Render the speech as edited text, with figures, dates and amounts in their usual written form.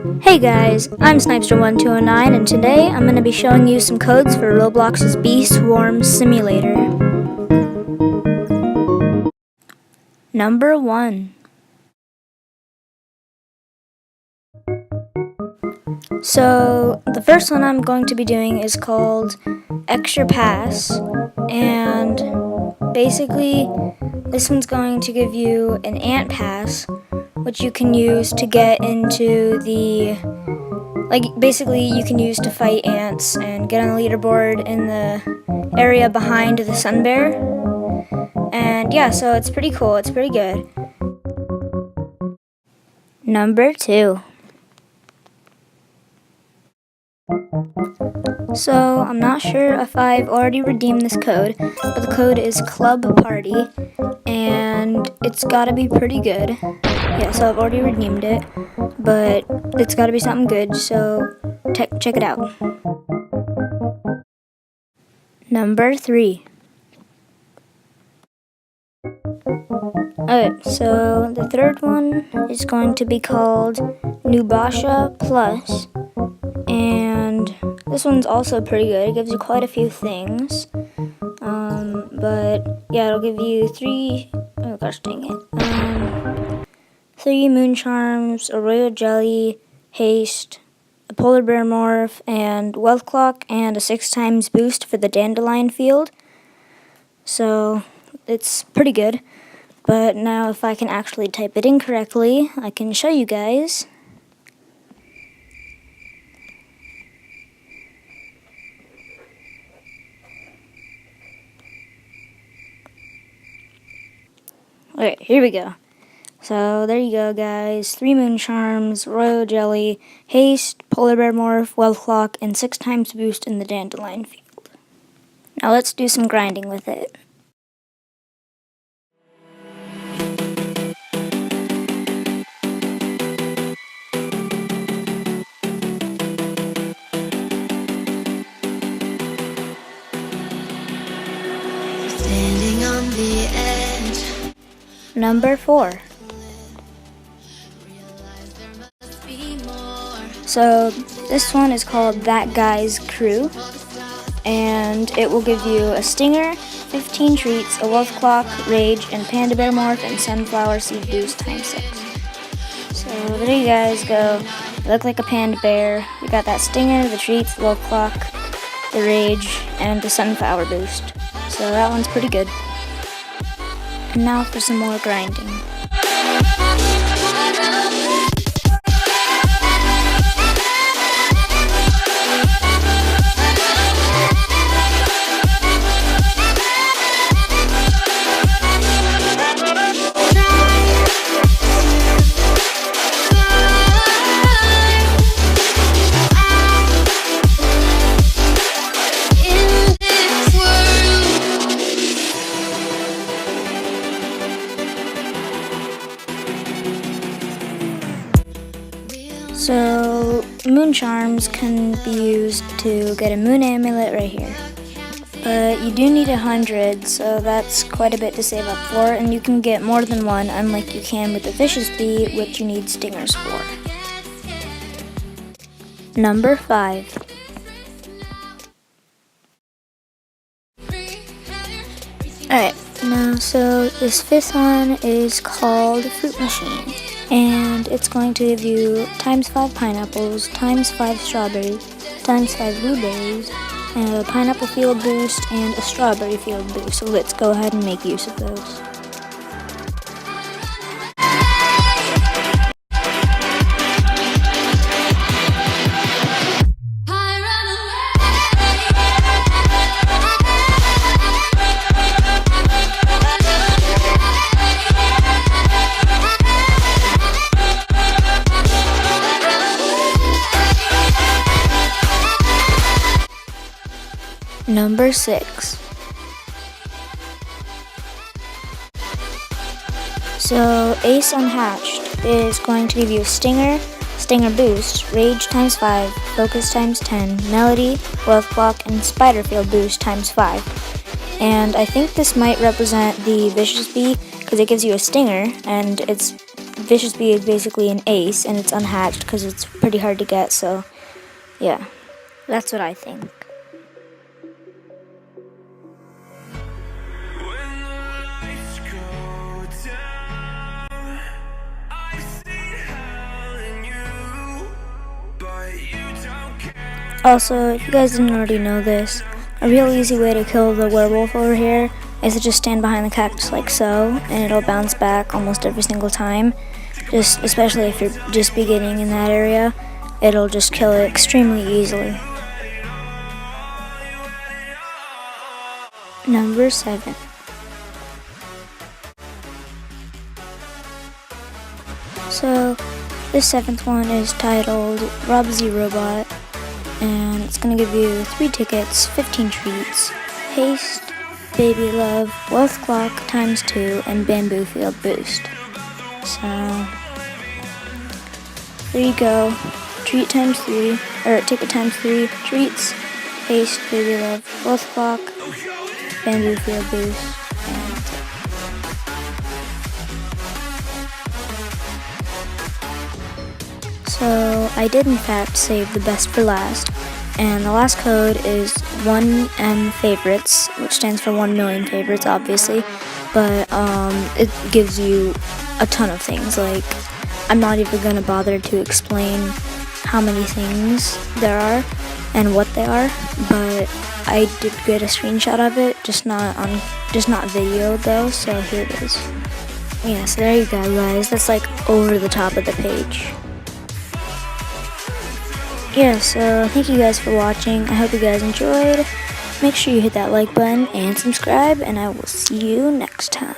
Hey guys, I'm Snipester1209 and today I'm going to be showing you some codes for Roblox's Bee Swarm Simulator. Number 1. So, the first one I'm going to be doing is called Extra Pass, and basically this one's going to give you an ant pass, which you can use to get into the, basically you can use to fight ants and get on the leaderboard in the area behind the sun bear. And yeah, so it's pretty cool, it's pretty good. Number 2. So, I'm not sure if I've already redeemed this code, but the code is Club Party, and it's gotta be pretty good. Yeah, so I've already redeemed it, but it's gotta be something good, so check it out. Number 3. Okay, so the third one is going to be called Nubasha Plus, and this one's also pretty good. It gives you quite a few things, but yeah, it'll give you 3 moon charms, a royal jelly, haste, a polar bear morph, and wealth clock, and a 6 times boost for the dandelion field. So it's pretty good. But now if I can actually type it in correctly, I can show you guys. Okay, here we go. So there you go, guys. 3 moon charms, royal jelly, haste, polar bear morph, wealth clock, and 6 times boost in the dandelion field. Now let's do some grinding with it. Standing on the edge. Number 4. So this one is called That Guy's Crew, and it will give you a stinger, 15 treats, a wolf clock, rage, and panda bear morph, and sunflower seed boost times 6. So there you guys go. You look like a panda bear. We got that stinger, the treats, the wolf clock, the rage, and the sunflower boost. So that one's pretty good. And now for some more grinding. So, moon charms can be used to get a moon amulet right here. But you do need 100, so that's quite a bit to save up for, and you can get more than one, unlike you can with the vicious bee, which you need stingers for. Number 5. Alright, now so this 5th one is called Fruit Machine. And it's going to give you times 5 pineapples, times 5 strawberries, times 5 blueberries, and a pineapple field boost, and a strawberry field boost. So let's go ahead and make use of those. Number 6. So Ace Unhatched is going to give you a stinger, stinger boost, rage times 5, focus times 10, melody, wealth clock, and spider field boost times 5. And I think this might represent the vicious bee because it gives you a stinger, and it's Vicious Bee is basically an ace, and it's unhatched because it's pretty hard to get, so yeah, that's what I think. Also, if you guys didn't already know this, a real easy way to kill the werewolf over here is to just stand behind the cactus like so, and it'll bounce back almost every single time. Especially if you're just beginning in that area, it'll just kill it extremely easily. Number 7. So, this 7th one is titled Rob Z Robot, and it's going to give you 3 tickets, 15 treats, Haste, Baby Love, Wealth Clock ×2, and Bamboo Field Boost. So, there you go. Treat ×3, or ticket ×3, treats, Haste, Baby Love, Wealth Clock, Bamboo Field Boost, and that's it. So I did in fact save the best for last, and the last code is 1M favorites, which stands for 1 million favorites obviously, but it gives you a ton of things. Like, I'm not even gonna bother to explain how many things there are and what they are, but I did get a screenshot of it, just not video though, so here it is. Yeah, so there you go guys, that's like over the top of the page. Yeah, so thank you guys for watching. I hope you guys enjoyed. Make sure you hit that like button and subscribe, and I will see you next time.